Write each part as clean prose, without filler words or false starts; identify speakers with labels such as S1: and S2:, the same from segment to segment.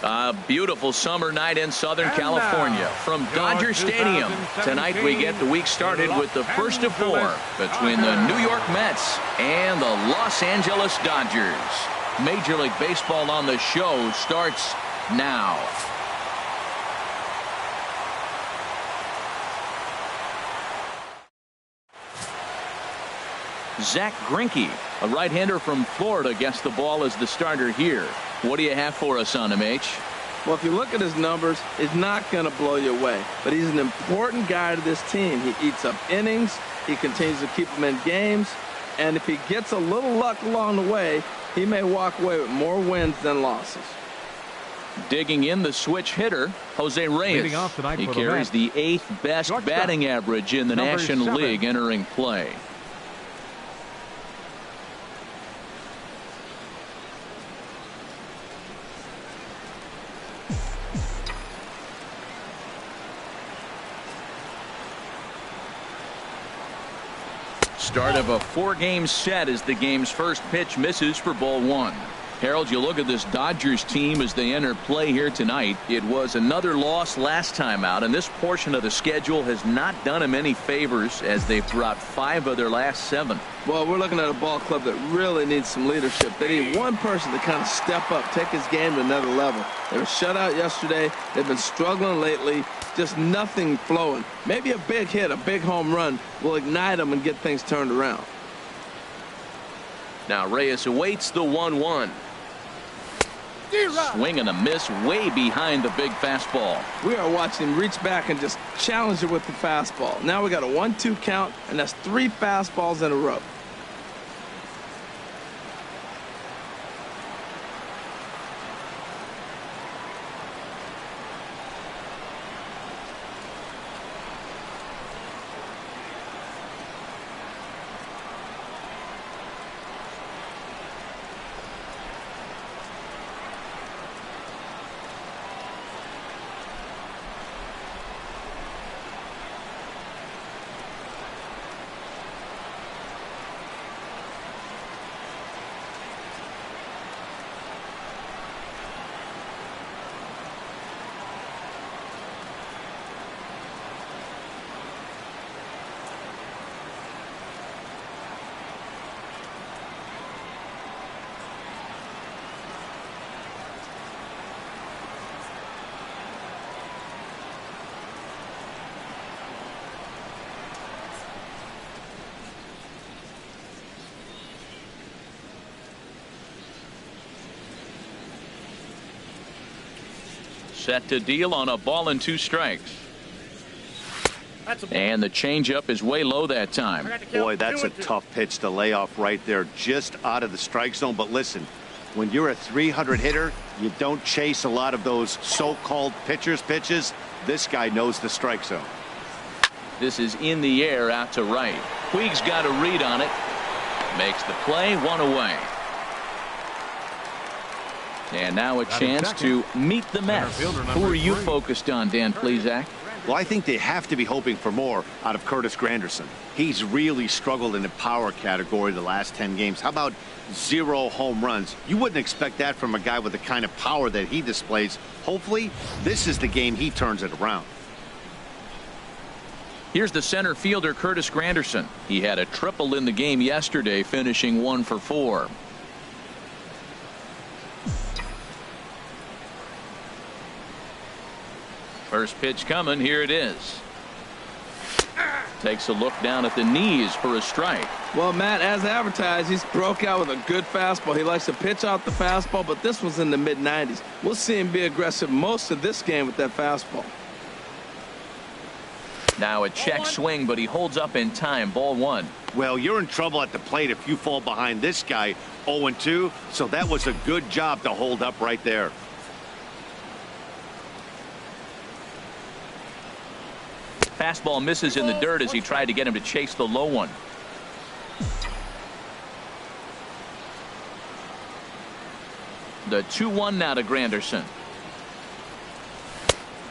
S1: A beautiful summer night in Southern California from Dodger Stadium. Tonight we get the week started with the first of four between the New York Mets and the Los Angeles Dodgers. Major League Baseball on the show starts now. Zach Greinke, a right-hander from Florida, gets the ball as the starter here. What do you have for us on him, H?
S2: Well, if you look at his numbers, he's not going to blow you away. But he's an important guy to this team. He eats up innings. He continues to keep them in games. And if he gets a little luck along the way, he may walk away with more wins than losses.
S1: Digging in, the switch hitter, Jose Reyes. He carries the 8th best batting average in the National League entering play. Start of a 4-game set as the game's first pitch misses for ball 1. Harold, you look at this Dodgers team as they enter play here tonight. It was another loss last time out, and this portion of the schedule has not done them any favors as they've dropped 5 of their last 7.
S2: Well, we're looking at a ball club that really needs some leadership. They need one person to kind of step up, take his game to another level. They were shut out yesterday. They've been struggling lately. Just nothing flowing. Maybe a big hit, a big home run will ignite them and get things turned around.
S1: Now Reyes awaits the 1-1. Swing and a miss way behind the big fastball.
S2: We are watching him reach back and just challenge it with the fastball. Now we got a 1-2 count, and that's 3 fastballs in a row.
S1: Set to deal on a ball and 2 strikes. And the changeup is way low that time.
S3: Boy, that's a tough pitch to lay off right there, just out of the strike zone. But listen, when you're a 300 hitter, you don't chase a lot of those so-called pitcher's pitches. This guy knows the strike zone.
S1: This is in the air out to right. Puig's got a read on it. Makes the play, 1 away. And now a chance to meet the Mets. Who are you focused on, Dan Plesac?
S3: Well, I think they have to be hoping for more out of Curtis Granderson. He's really struggled in the power category the last 10 games. How about 0 home runs? You wouldn't expect that from a guy with the kind of power that he displays. Hopefully, this is the game he turns it around.
S1: Here's the center fielder, Curtis Granderson. He had a triple in the game yesterday, finishing 1 for 4. First pitch coming. Here it is. Takes a look down at the knees for a strike.
S2: Well, Matt, as advertised, he's broke out with a good fastball. He likes to pitch out the fastball, but this was in the mid-90s. We'll see him be aggressive most of this game with that fastball.
S1: Now a check swing, but he holds up in time. Ball 1.
S3: Well, you're in trouble at the plate if you fall behind this guy 0-2, so that was a good job to hold up right there.
S1: Fastball misses in the dirt as he tried to get him to chase the low one. The 2-1 now to Granderson.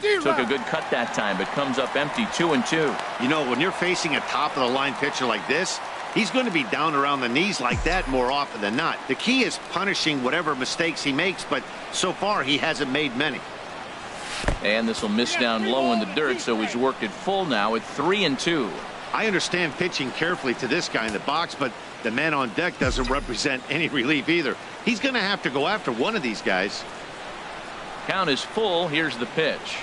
S1: Took a good cut that time, but comes up empty. 2-2.
S3: You know, when you're facing a top-of-the-line pitcher like this, He's going to be down around the knees like that more often than not. The key is punishing whatever mistakes he makes, but so far he hasn't made many.
S1: And this will miss down low in the dirt, so he's worked it full now at 3-2.
S3: I understand pitching carefully to this guy in the box, but the man on deck doesn't represent any relief either. He's going to have to go after one of these guys.
S1: Count is full. Here's the pitch.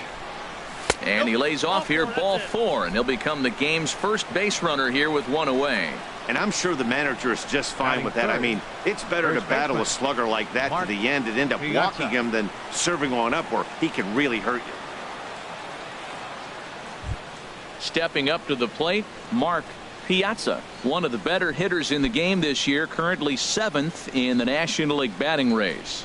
S1: And he lays off here, ball 4, and he'll become the game's first base runner here with 1 away.
S3: And I'm sure the manager is just fine with that. I mean, it's better to battle a slugger like that to the end and end up walking him than serving on up where he can really hurt you.
S1: Stepping up to the plate, Mark Piazza, one of the better hitters in the game this year, currently 7th in the National League batting race.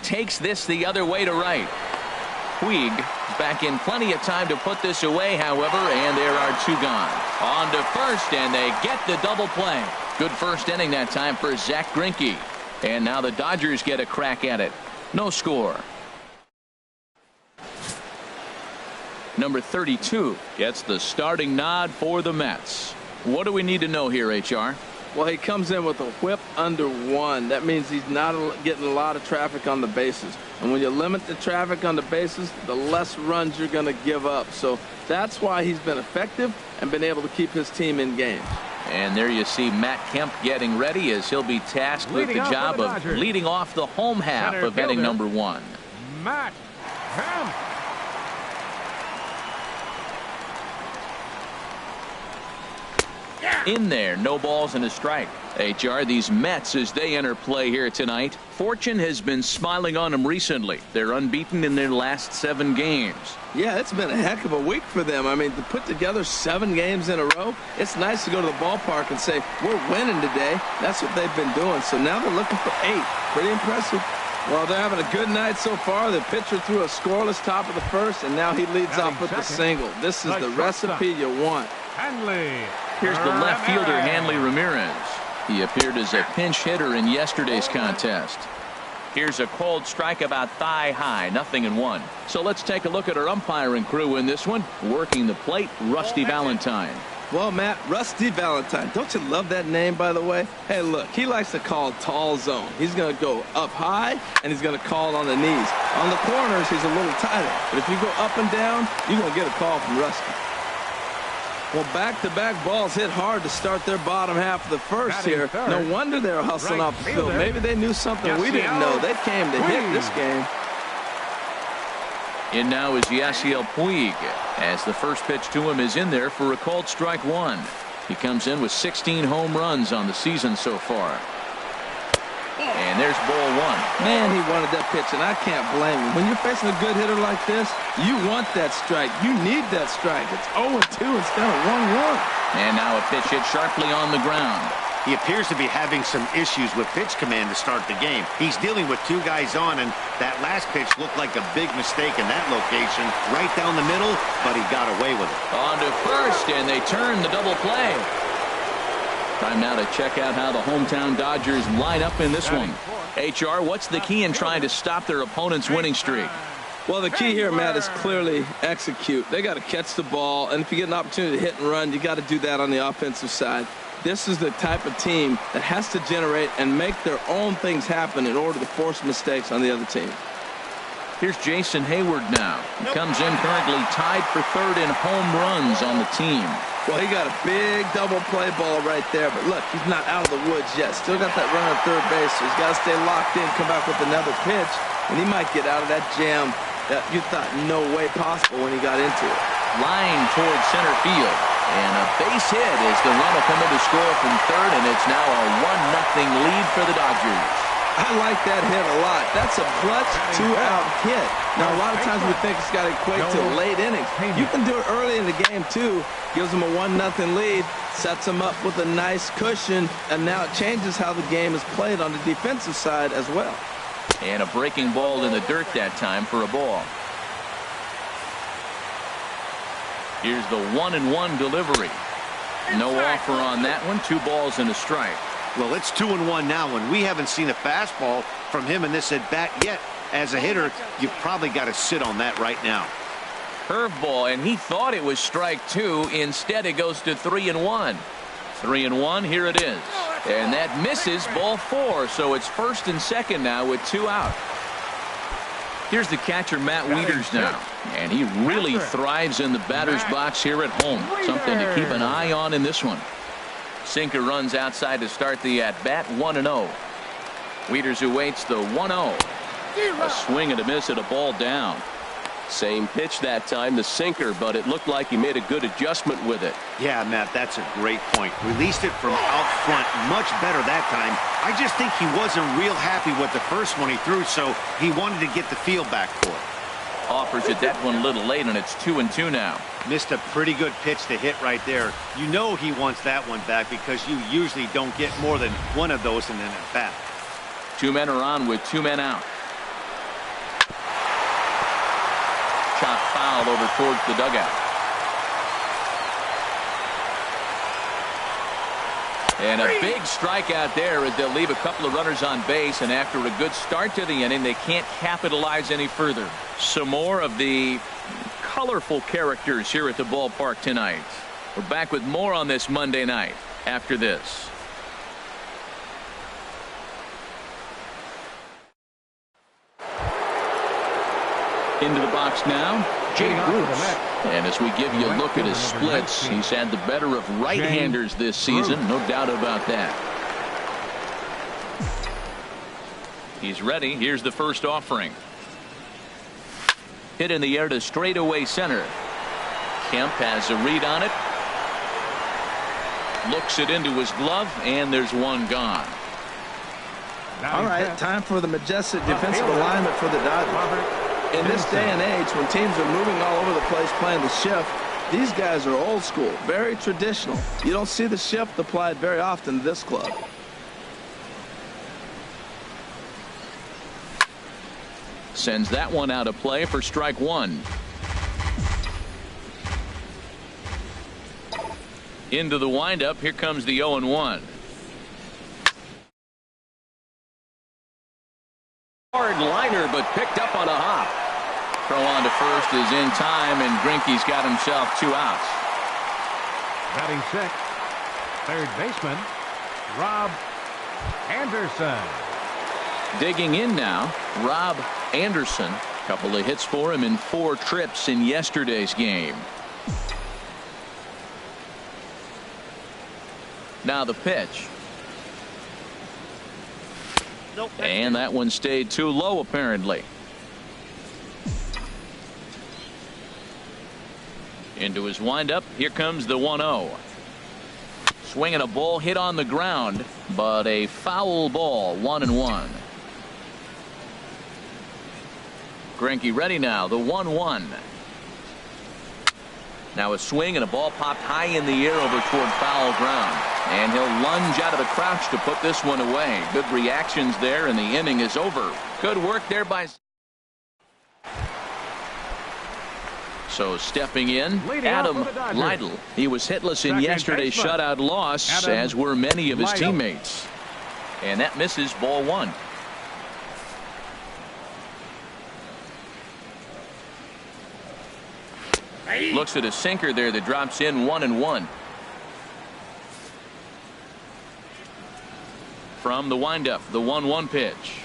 S1: Takes this the other way to right. Puig back in plenty of time to put this away, however, and there are 2 gone. On to first, and they get the double play. Good first inning that time for Zach Greinke. And now the Dodgers get a crack at it. No score. Number 32 gets the starting nod for the Mets. What do we need to know here, HR?
S2: Well, he comes in with a whip under 1. That means he's not getting a lot of traffic on the bases. And when you limit the traffic on the bases, the less runs you're going to give up. So that's why he's been effective and been able to keep his team in games.
S1: And there you see Matt Kemp getting ready as he'll be tasked with the job of leading off the home half of inning number 1.
S4: Matt Kemp.
S1: In there, no balls and a strike. HR, these Mets, as they enter play here tonight, fortune has been smiling on them recently. They're unbeaten in their last 7 games.
S2: Yeah, it's been a heck of a week for them. I mean, to put together 7 games in a row, it's nice to go to the ballpark and say, we're winning today. That's what they've been doing. So now they're looking for 8. Pretty impressive. Well, they're having a good night so far. The pitcher threw a scoreless top of the first, and now he leads off with the single. This is the recipe you want.
S4: Hanley.
S1: Here's the left fielder, Hanley Ramirez. He appeared as a pinch hitter in yesterday's contest. Here's a cold strike about thigh high, 0-1. So let's take a look at our umpiring crew in this one. Working the plate, Rusty Valentine.
S2: Well, Matt, Rusty Valentine. Don't you love that name, by the way? Hey, look, he likes to call tall zone. He's going to go up high, and he's going to call on the knees. On the corners, he's a little tighter. But if you go up and down, you're going to get a call from Rusty. Well, back-to-back balls hit hard to start their bottom half of the first here. No wonder they're hustling off the field. Maybe they knew something we didn't know. They came to hit this game.
S1: In now is Yasiel Puig, as the first pitch to him is in there for a called strike 1. He comes in with 16 home runs on the season so far. And there's ball 1.
S2: Man, he wanted that pitch, and I can't blame him. When you're facing a good hitter like this, you want that strike. You need that strike. It's 0-2 instead of 1-1.
S1: And now a pitch hit sharply on the ground.
S3: He appears to be having some issues with pitch command to start the game. He's dealing with 2 guys on, and that last pitch looked like a big mistake in that location. Right down the middle, but he got away with it.
S1: On to first, and they turn the double play. Time now to check out how the hometown Dodgers line up in this one. HR, what's the key in trying to stop their opponent's winning streak?
S2: Well, the key here, Matt, is clearly execute. They got to catch the ball, and if you get an opportunity to hit and run, you got to do that on the offensive side. This is the type of team that has to generate and make their own things happen in order to force mistakes on the other team.
S1: Here's Jason Hayward now. He comes in currently tied for 3rd in home runs on the team.
S2: Well, he got a big double play ball right there, but look, he's not out of the woods yet. Still got that runner at third base, so he's got to stay locked in, come back with another pitch, and he might get out of that jam that you thought no way possible when he got into it.
S1: Line towards center field, and a base hit as the run will come in to score from 3rd, and it's now a 1-0 lead for the Dodgers.
S2: I like that hit a lot. That's a clutch 2-out hit. Now, a lot of times we think it's got to equate to late innings. You can do it early in the game, too. Gives them a 1-0 lead, sets them up with a nice cushion, and now it changes how the game is played on the defensive side as well.
S1: And a breaking ball in the dirt that time for a ball. Here's the 1-1 delivery. No offer on that one. 2 balls and a strike.
S3: Well, it's 2-1 now, and we haven't seen a fastball from him in this at bat yet. As a hitter, you've probably got to sit on that right now.
S1: Curveball, and he thought it was strike 2. Instead, it goes to 3-1. 3-1. Here it is, and that misses, ball 4. So it's first and second now with 2 out. Here's the catcher, Matt Wieters, now, and he really thrives in the batter's box here at home. Something to keep an eye on in this one. Sinker runs outside to start the at-bat. 1-0. Wieters awaits the 1-0. A swing and a miss at a ball down.
S5: Same pitch that time, the sinker, but it looked like he made a good adjustment with it.
S3: Yeah, Matt, that's a great point. Released it from out front much better that time. I just think he wasn't real happy with the first one he threw, so he wanted to get the feel back for it.
S1: Offers it that one a little late, and it's 2-2 now.
S3: Missed a pretty good pitch to hit right there. You know he wants that one back because you usually don't get more than one of those in an at-bat.
S1: 2 men are on with 2 men out. Chop foul over towards the dugout. And a big strikeout there as they'll leave a couple of runners on base, and after a good start to the inning, they can't capitalize any further. Some more of the colorful characters here at the ballpark tonight. We're back with more on this Monday night after this. Into the box now, Jay Bruce. And as we give you a look at his splits, he's had the better of right-handers this season, no doubt about that. He's ready. Here's the first offering. Hit in the air to straightaway center. Kemp has a read on it. Looks it into his glove, and there's one gone.
S2: All right, time for the majestic defensive alignment for the Dodgers. In this day and age, when teams are moving all over the place playing the shift, these guys are old school, very traditional. You don't see the shift applied very often in this club.
S1: Sends that one out of play for strike 1. Into the windup. Here comes the 0-1.
S5: Hard liner, but picked up on a hop.
S1: Throw on to first is in time, and Greinke's got himself 2 outs.
S4: Batting 6th, third baseman, Rob Anderson.
S1: Digging in now, Rob Anderson. Couple of hits for him in 4 trips in yesterday's game. Now the pitch. And that one stayed too low, apparently. Into his windup. Here comes the 1-0. Swinging a ball hit on the ground, but a foul ball. 1-1. Greinke ready now. The 1-1. Now a swing and a ball popped high in the air over toward foul ground. And he'll lunge out of the crouch to put this one away. Good reactions there, and the inning is over. Good work there by. So stepping in, Adam Lytle. He was hitless in yesterday's shutout loss, as were many of his teammates. And that misses, ball 1. Looks at a sinker there that drops in. 1-1. From the windup, the 1-1 pitch.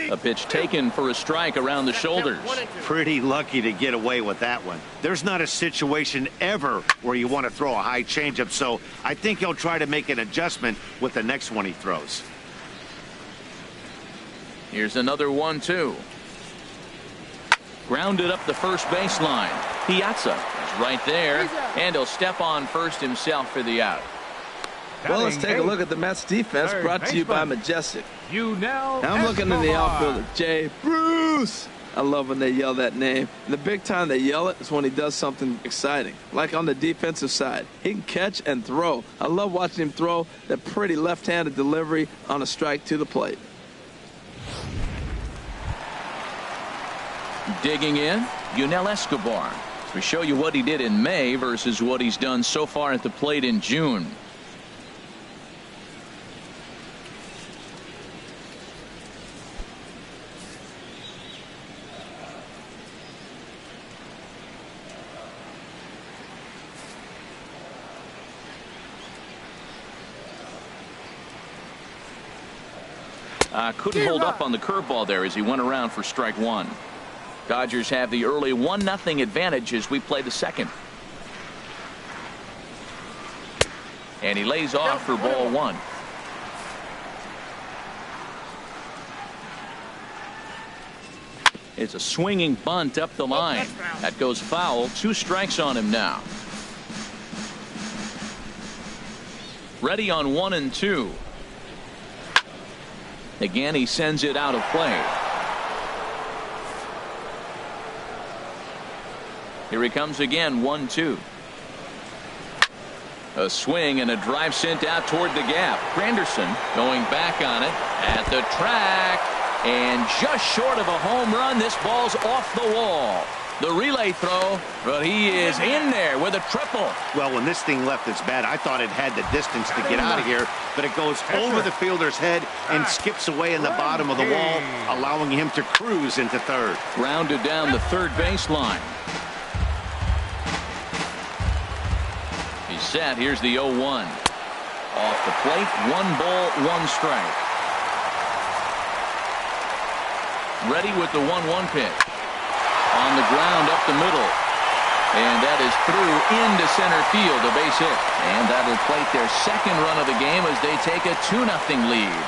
S1: A pitch taken for a strike around the shoulders.
S3: Pretty lucky to get away with that one. There's not a situation ever where you want to throw a high changeup, so I think he'll try to make an adjustment with the next one he throws.
S1: Here's another 1-2. Grounded up the first baseline. Piazza is right there, and he'll step on first himself for the out.
S2: Well, let's take a look at the Mets defense, brought to you by Majestic.
S4: Now
S2: I'm looking in the outfielder, Jay Bruce. I love when they yell that name. And the big time they yell it is when he does something exciting, like on the defensive side. He can catch and throw. I love watching him throw that pretty left-handed delivery on a strike to the plate.
S1: Digging in, Yunel Escobar. We show you what he did in May versus what he's done so far at the plate in June. Couldn't hold up on the curveball there as he went around for strike one. Dodgers have the early 1-0 advantage as we play the second. And he lays off for ball one. It's a swinging bunt up the line. That goes foul. 2 strikes on him now. Ready on 1 and 2. Again, he sends it out of play. Here he comes again, 1-2. A swing and a drive sent out toward the gap. Granderson going back on it at the track, and just short of a home run. This ball's off the wall. The relay throw, but he is in there with a triple.
S3: Well, when this thing left its bat, I thought it had the distance to get out of here, but it goes over the fielder's head and skips away in the bottom of the wall, allowing him to cruise into third.
S1: Grounded down the third baseline. He's set. Here's the 0-1. Off the plate, 1 ball, 1 strike. Ready with the 1-1 pitch. On the ground up the middle. And that is through into center field, a base hit. And that'll plate their second run of the game as they take a 2-0 lead.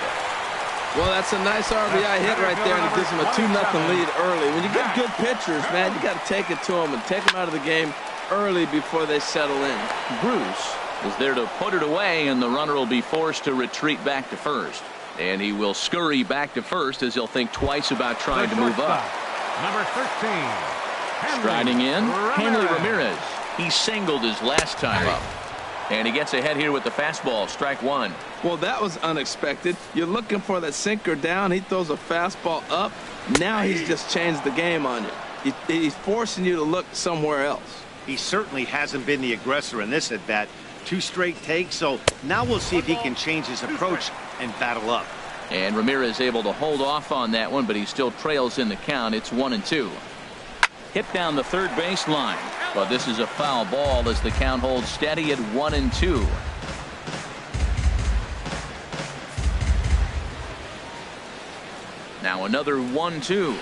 S2: Well, that's a nice RBI hit right there, and it gives them a 2-0 lead early. When you get good pitchers, man, you got to take it to them and take them out of the game early before they settle in.
S1: Bruce is there to put it away, and the runner will be forced to retreat back to first. And he will scurry back to first as he'll think twice about trying to move up.
S4: Number 13.
S1: Striding in, Hanley Ramirez. He singled his last time up. And he gets ahead here with the fastball, strike one.
S2: Well, that was unexpected. You're looking for that sinker down. He throws a fastball up. Now he's just changed the game on you. He's forcing you to look somewhere else.
S3: He certainly hasn't been the aggressor in this at bat. 2 straight takes, so now we'll see if he can change his approach and battle up.
S1: And Ramirez able to hold off on that one, but he still trails in the count. It's 1-2. Hit down the third baseline, but this is a foul ball as the count holds steady at 1-2. Now another 1-2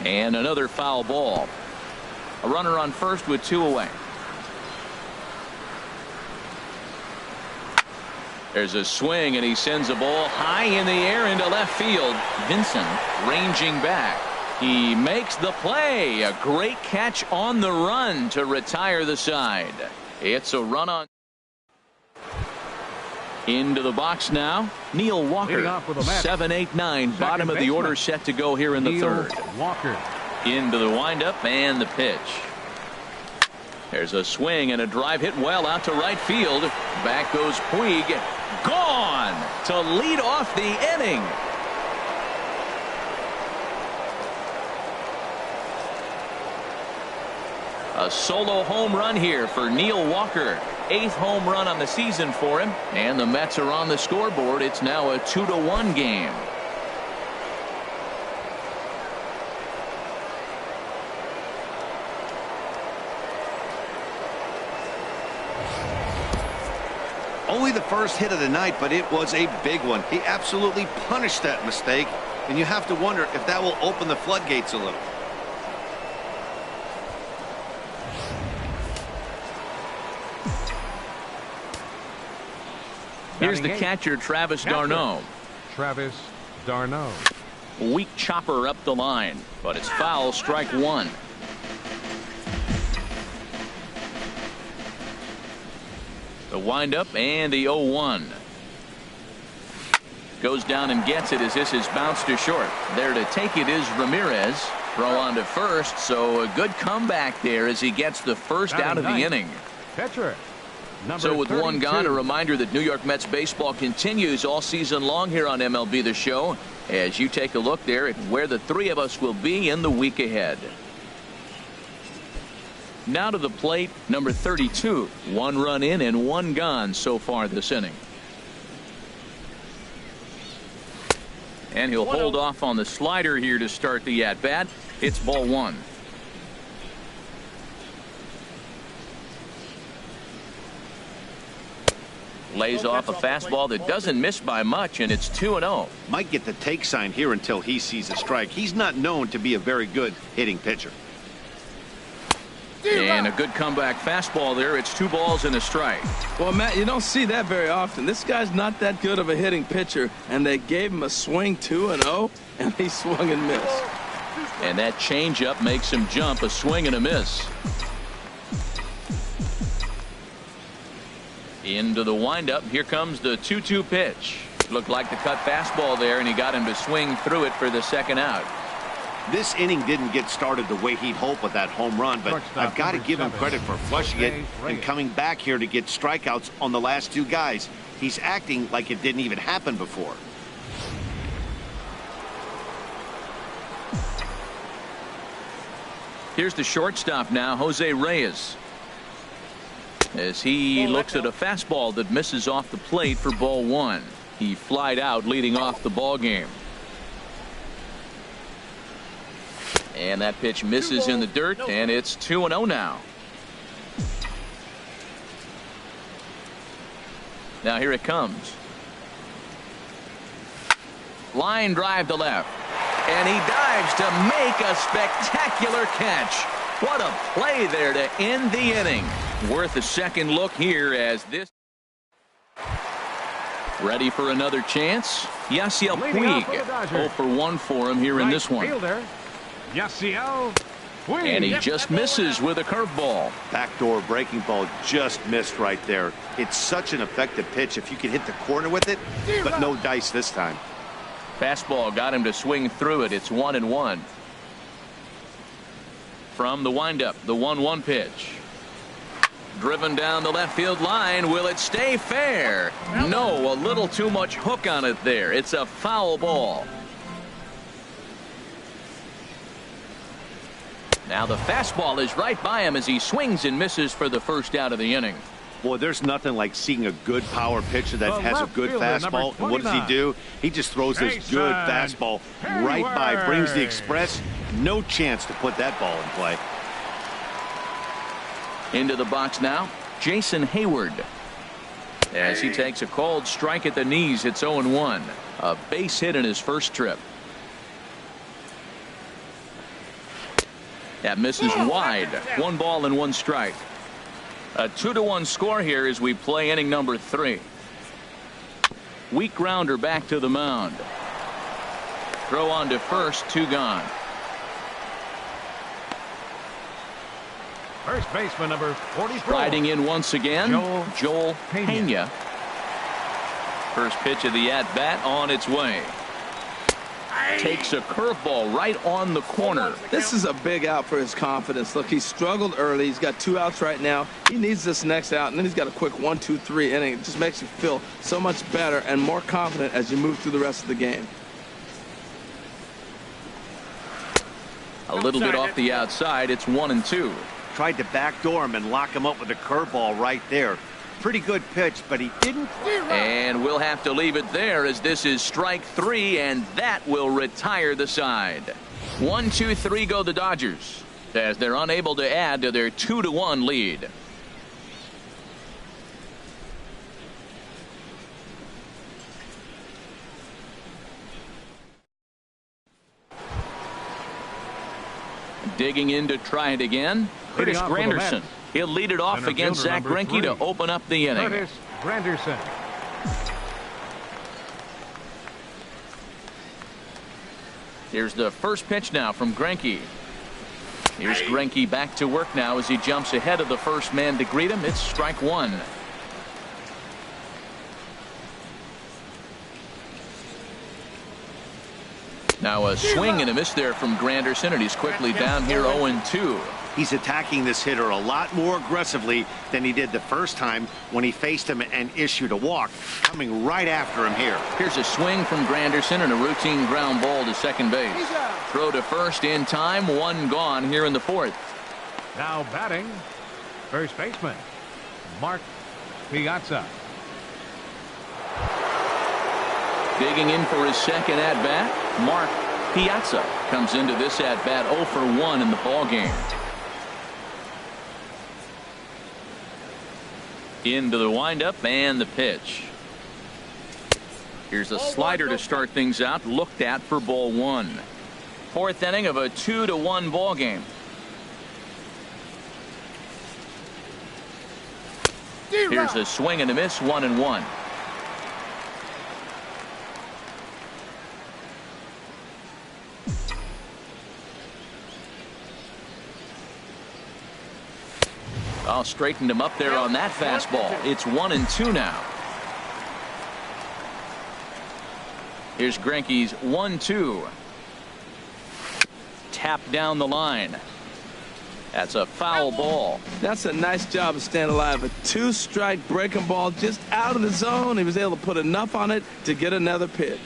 S1: and another foul ball. A runner on first with 2 away. There's a swing, and he sends a ball high in the air into left field. Vincent ranging back. He makes the play. A great catch on the run to retire the side. It's a run on. Into the box now, Neil Walker. 7-8-9, bottom of the order set to go here in the third.
S4: Walker.
S1: Into the windup and the pitch. There's a swing and a drive hit well out to right field. Back goes Puig. Gone to lead off the inning. A solo home run here for Neil Walker. 8th home run on the season for him. And the Mets are on the scoreboard. It's now a 2-1 game.
S3: Only the first hit of the night, but it was a big one. He absolutely punished that mistake, and you have to wonder if that will open the floodgates a little.
S1: Here's the catcher, Travis d'Arnaud.
S4: Travis d'Arnaud.
S1: Weak chopper up the line, but it's foul, strike one. The windup and the 0-1. Goes down and gets it as this is bounced to short. There to take it is Ramirez. Throw on to first, so a good comeback there as he gets the first out of the inning.
S4: Catcher.
S1: So with 1 gone, a reminder that New York Mets baseball continues all season long here on MLB The Show as you take a look there at where the 3 of us will be in the week ahead. Now to the plate, number 32. 1 run in and 1 gone so far this inning. And he'll hold off on the slider here to start the at-bat. It's ball 1. Lays off a fastball that doesn't miss by much, and it's 2-0.
S3: Might get the take sign here until he sees a strike. He's not known to be a very good hitting pitcher.
S1: And a good comeback fastball there. It's 2 balls and a strike.
S2: Well, Matt, you don't see that very often. This guy's not that good of a hitting pitcher, and they gave him a swing 2-0, and he swung and missed.
S1: And that changeup makes him jump. A swing and a miss. Into the windup. Here comes the 2-2 pitch. Looked like the cut fastball there, and he got him to swing through it for the second out.
S3: This inning didn't get started the way he'd hoped with that home run, but I've got to give him credit for flushing it and coming back here to get strikeouts on the last 2 guys. He's acting like it didn't even happen before.
S1: Here's the shortstop now, Jose Reyes, as he looks at a fastball that misses off the plate for ball 1. He flied out leading off the ball game. And that pitch misses in the dirt, and it's 2-0 now. Now here it comes. Line drive to left. And he dives to make a spectacular catch. What a play there to end the inning. Worth a second look here as this. Ready for another chance? Yasiel Puig. 0 for 1 for him here in this one.
S4: Fielder, Yasiel Puig.
S1: And he just misses with a curveball.
S3: Backdoor breaking ball just missed right there. It's such an effective pitch if you can hit the corner with it, but no dice this time.
S1: Fastball got him to swing through it. It's 1-1. From the windup, the 1-1 pitch. Driven down the left field line. Will it stay fair? No, a little too much hook on it there. It's a foul ball. Now the fastball is right by him as he swings and misses for the first out of the inning.
S3: Boy, there's nothing like seeing a good power pitcher that has a good fastball. And what does he do? He just throws this good fastball right by, brings the express. No chance to put that ball in play.
S1: Into the box now, Jason Hayward. As he takes a called strike at the knees, it's 0-1. A base hit in his first trip. That misses wide. 1 ball and 1 strike. A 2-1 score here as we play inning number 3. Weak grounder back to the mound. Throw on to first, 2 gone.
S4: First baseman number 44.
S1: Riding in once again, Joel Pena. First pitch of the at-bat on its way. Takes a curveball right on the corner.
S2: This is a big out for his confidence. Look, he struggled early. He's got 2 outs right now. He needs this next out, and then he's got a quick 1-2-3 inning. It just makes you feel so much better and more confident as you move through the rest of the game.
S1: A little bit off the outside. It's 1-2.
S3: Tried to backdoor him and lock him up with a curveball right there. Pretty good pitch, but he didn't.
S1: And we'll have to leave it there as this is strike 3, and that will retire the side. 1-2-3 go the Dodgers as they're unable to add to their 2-1 lead. Digging in to try it again. Curtis Granderson. He'll lead it off against Zach Greinke to open up the inning.
S4: Curtis Granderson.
S1: Here's the first pitch now from Greinke. Here's Greinke back to work now as he jumps ahead of the first man to greet him. It's strike 1. Now a swing and a miss there from Granderson, and he's quickly down here 0-2.
S3: He's attacking this hitter a lot more aggressively than he did the first time when he faced him and issued a walk. Coming right after him here.
S1: Here's a swing from Granderson and a routine ground ball to second base. Throw to first in time. 1 gone here in the 4th.
S4: Now batting, first baseman, Mark Piazza.
S1: Digging in for his second at-bat, Mark Piazza comes into this at-bat 0 for 1 in the ballgame. Into the windup and the pitch. Here's a slider to start things out, looked at for ball 1. Fourth inning of a 2-1 ball game. Here's a swing and a miss, 1-1. Oh, straightened him up there on that fastball. It's 1-2 now. Here's Greinke's 1-2. Tap down the line. That's a foul ball.
S2: That's a nice job of staying alive. A 2-strike breaking ball just out of the zone. He was able to put enough on it to get another pitch.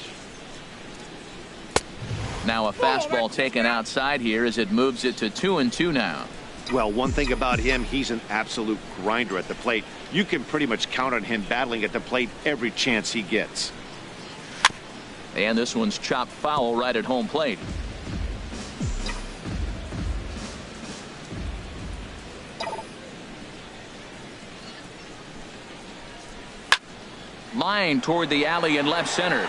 S1: Now a fastball taken outside here as it moves it to 2-2 now.
S3: Well, one thing about him, he's an absolute grinder at the plate. You can pretty much count on him battling at the plate every chance he gets.
S1: And this one's chopped foul right at home plate. Line toward the alley in left center.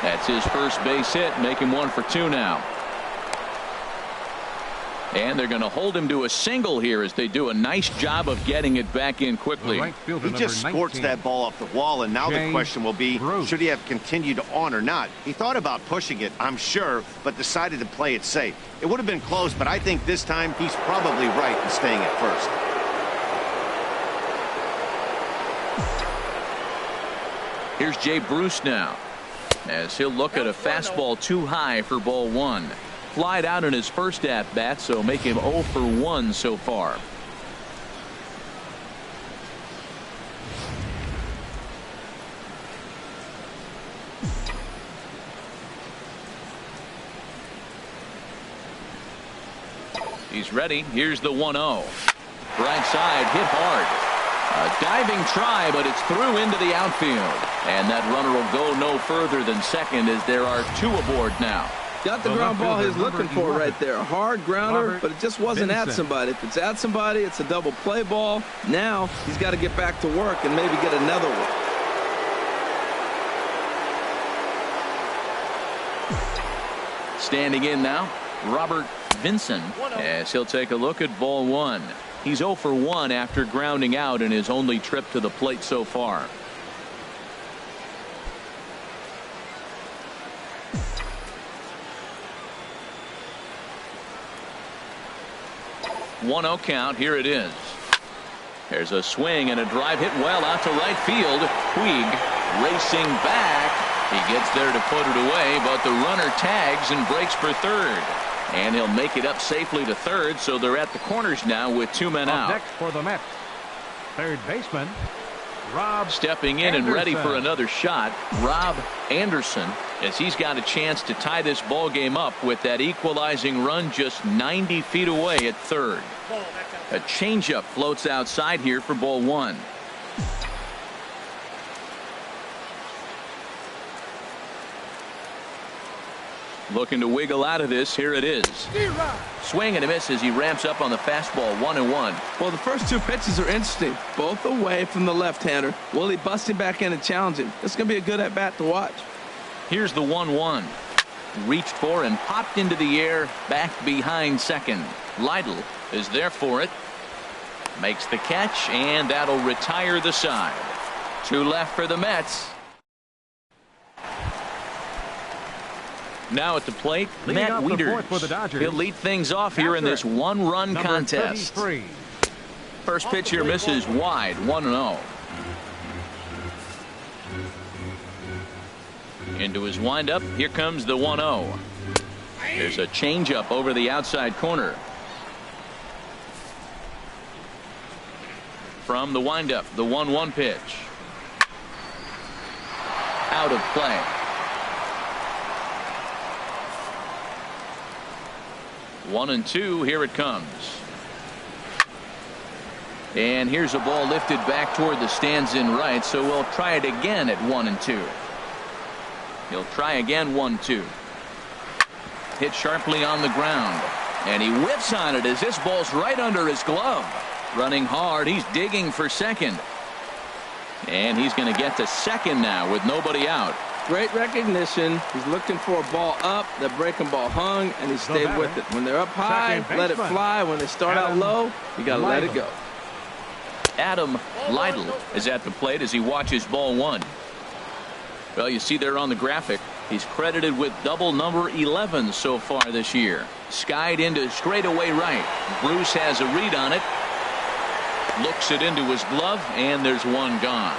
S1: That's his first base hit, make him 1 for 2 now. And they're going to hold him to a single here as they do a nice job of getting it back in quickly.
S3: He just scorched that ball off the wall, and now the question will be, should he have continued on or not? He thought about pushing it, I'm sure, but decided to play it safe. It would have been close, but I think this time he's probably right in staying at first.
S1: Here's Jay Bruce now as he'll look at a fastball too high for ball 1. Flied out in his first at-bat, so make him 0 for 1 so far. He's ready. Here's the 1-0. Right side, hit hard. A diving try, but it's through into the outfield. And that runner will go no further than second as there are 2 aboard now.
S2: Got the ground ball he's looking for right there. A hard grounder, but it just wasn't at somebody. If it's at somebody, it's a double play ball. Now he's got to get back to work and maybe get another one.
S1: Standing in now, Robert Vinson, as he'll take a look at ball 1. He's 0 for 1 after grounding out in his only trip to the plate so far. One-0 count. Here it is. There's a swing and a drive hit well out to right field. Puig racing back. He gets there to put it away, but the runner tags and breaks for third. And he'll make it up safely to third, so they're at the corners now with 2 men out.
S4: Next for the Mets, third baseman, Rob
S1: stepping in
S4: Anderson.
S1: And ready for another shot, Rob Anderson, as he's got a chance to tie this ball game up with that equalizing run just 90 feet away at third. A changeup floats outside here for ball 1. Looking to wiggle out of this. Here it is. Swing and a miss as he ramps up on the fastball. 1-1.
S2: Well, the first 2 pitches are interesting, both away from the left-hander. Will he bust him back in and challenge him? It's going to be a good at-bat to watch.
S1: Here's the 1-1. Reached for and popped into the air back behind second. Lytle is there for it. Makes the catch, and that'll retire the side. 2 left for the Mets. Now at the plate,
S4: Leading
S1: Matt
S4: Wieters.
S1: Wieters. He'll lead things off here in this 1-run contest.
S4: 33.
S1: First pitch here misses wide. 1-0. Into his windup. Here comes the 1-0. There's a changeup over the outside corner. From the windup, the 1-1 pitch. Out of play. 1-2. Here it comes. And here's a ball lifted back toward the stands in right, so we'll try it again at 1-2. He'll try again 1-2. Hit sharply on the ground, and he whips on it as this ball's right under his glove. Running hard, he's digging for second. And he's going to get to second now with nobody out.
S2: Great recognition. He's looking for a ball up. That breaking ball hung, and he stayed with it. When they're up high, let it fly. When they start out low, you got to let it go.
S1: Adam Lytle is at the plate as he watches ball one. Well, you see there on the graphic, he's credited with double number 11 so far this year. Skied into straightaway right. Bruce has a read on it. Looks it into his glove, and there's one gone.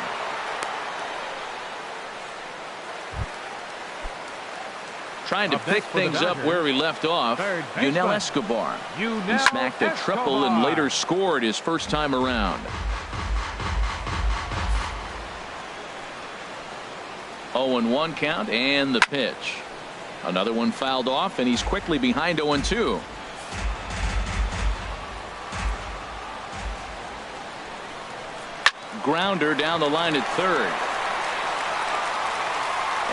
S1: Trying to pick things up where he left off, Yunel Escobar. He smacked a triple and later scored his first time around. 0-1 count, and the pitch. Another one fouled off, and he's quickly behind 0-2. Grounder down the line at third.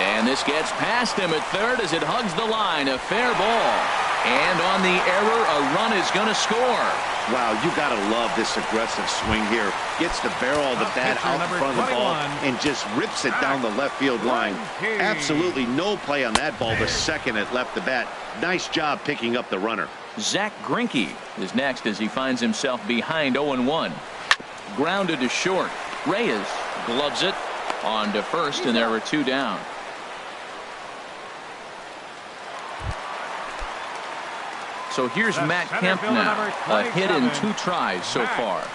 S1: And this gets past him at third as it hugs the line. A fair ball. And on the error, a run is going to score.
S3: Wow, you got to love this aggressive swing here. Gets the barrel of the bat out in front of the ball and just rips it down the left field line. Absolutely no play on that ball the second it left the bat. Nice job picking up the runner.
S1: Zach Greinke is next as he finds himself behind 0-1. Grounded to short. Reyes gloves it on to first, and there are two down. So here's Matt Kemp now. A hit in 2 tries so far.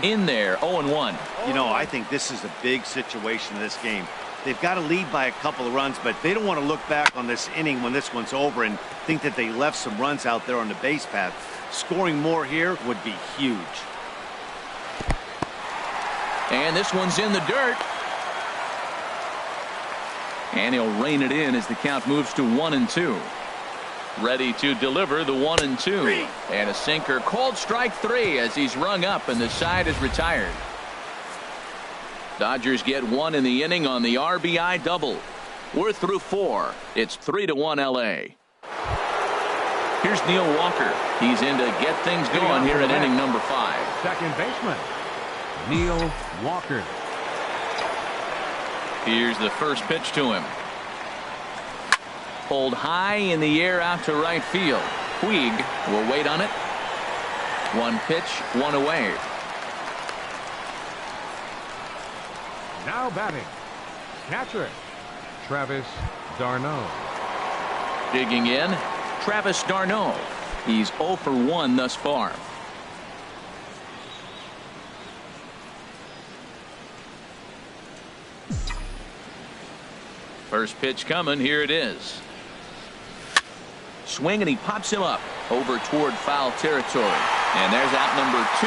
S1: In there, 0-1.
S3: You know, I think this is a big situation in this game. They've got to lead by a couple of runs, but they don't want to look back on this inning when this one's over and think that they left some runs out there on the base path. Scoring more here would be huge.
S1: And this one's in the dirt. And he'll rein it in as the count moves to 1-2. Ready to deliver the 1-2. And a sinker called strike 3 as he's rung up and the side is retired. Dodgers get 1 in the inning on the RBI double. We're through 4. It's 3-1 LA. Here's Neil Walker. He's in to get things going here at inning number 5.
S4: Second baseman, Neil Walker.
S1: Here's the first pitch to him. Pulled high in the air out to right field. Puig will wait on it. 1 pitch, 1 away.
S4: Now batting, catcher, Travis d'Arnaud.
S1: Digging in, Travis d'Arnaud. He's 0 for 1 thus far. First pitch coming. Here it is. Swing, and he pops him up over toward foul territory. And there's out number 2.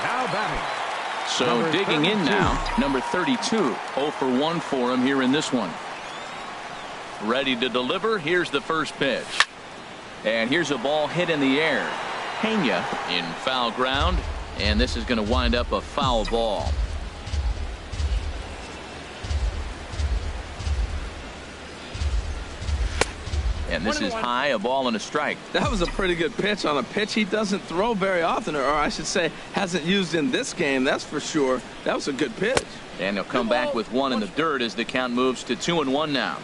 S4: Now batting.
S1: So
S4: number
S1: digging
S4: 32.
S1: in now, number 32. 0 for 1 for him here in this one. Ready to deliver. Here's the first pitch. And here's a ball hit in the air. Pena in foul ground. And this is going to wind up a foul ball. And this is high, a ball and a strike.
S2: That was a pretty good pitch on a pitch he doesn't throw very often, or I should say hasn't used in this game, that's for sure. That was a good pitch.
S1: And he'll come back with 1 in the dirt as the count moves to 2-1 now.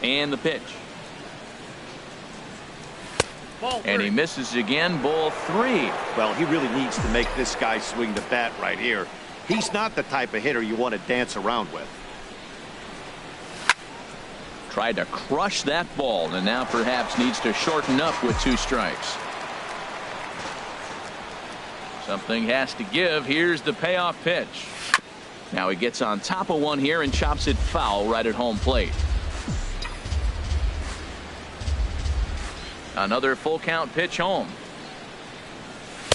S1: And the pitch. And he misses again, ball 3.
S3: Well, he really needs to make this guy swing the bat right here. He's not the type of hitter you want to dance around with.
S1: Tried to crush that ball, and now perhaps needs to shorten up with 2 strikes. Something has to give. Here's the payoff pitch. Now he gets on top of one here and chops it foul right at home plate. Another full count pitch home.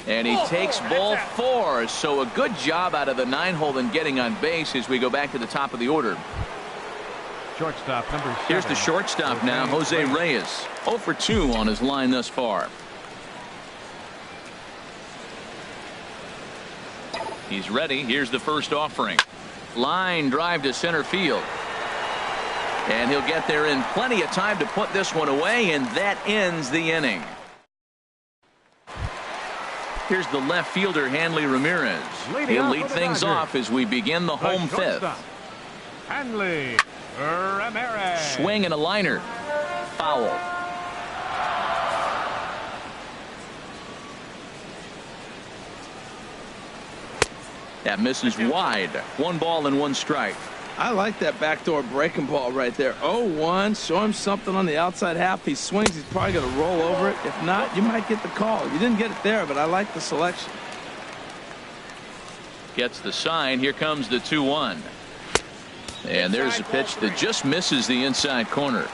S1: And he takes ball 4. So a good job out of the 9-hole in getting on base as we go back to the top of the order.
S4: Shortstop number 7.
S1: Here's the shortstop now, Jose Reyes. 0 for 2 on his line thus far. He's ready. Here's the first offering. Line drive to center field. And he'll get there in plenty of time to put this one away, and that ends the inning. Here's the left fielder, Hanley Ramirez. He'll lead things off as we begin the home fifth.
S4: Hanley Ramirez.
S1: Swing and a liner. Foul. That misses wide. 1 ball and 1 strike.
S2: I like that backdoor breaking ball right there. 0-1. Show him something on the outside half. He swings. He's probably going to roll over it. If not, you might get the call. You didn't get it there, but I like the selection.
S1: Gets the sign. Here comes the 2-1. And there's a pitch that just misses the inside corner.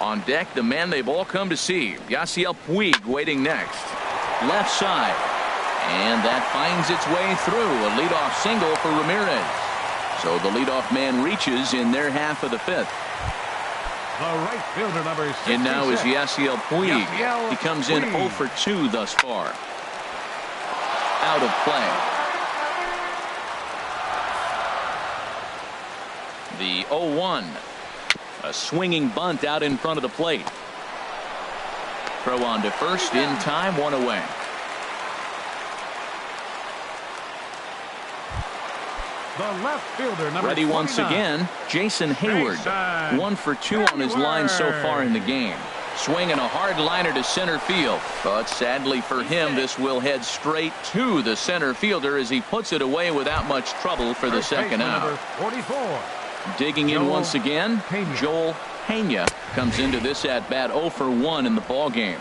S1: On deck, the man they've all come to see, Yasiel Puig, waiting next. Left side. And that finds its way through. A leadoff single for Ramirez. So the leadoff man reaches in their half of the fifth.
S4: The right fielder number 66.
S1: And now is Yasiel Puig. He comes in 0 for 2 thus far. Out of play. The 0-1. A swinging bunt out in front of the plate. Throw on to first in time, 1 away.
S4: The left fielder number
S1: Ready once
S4: 29.
S1: again, Jason Hayward. 1 for 2 on his line so far in the game. Swinging a hard liner to center field. But sadly for him, this will head straight to the center fielder as he puts it away without much trouble for the second out.
S4: Number 44.
S1: Digging in once again, Joel Pena comes into this at bat 0 for 1 in the ball game.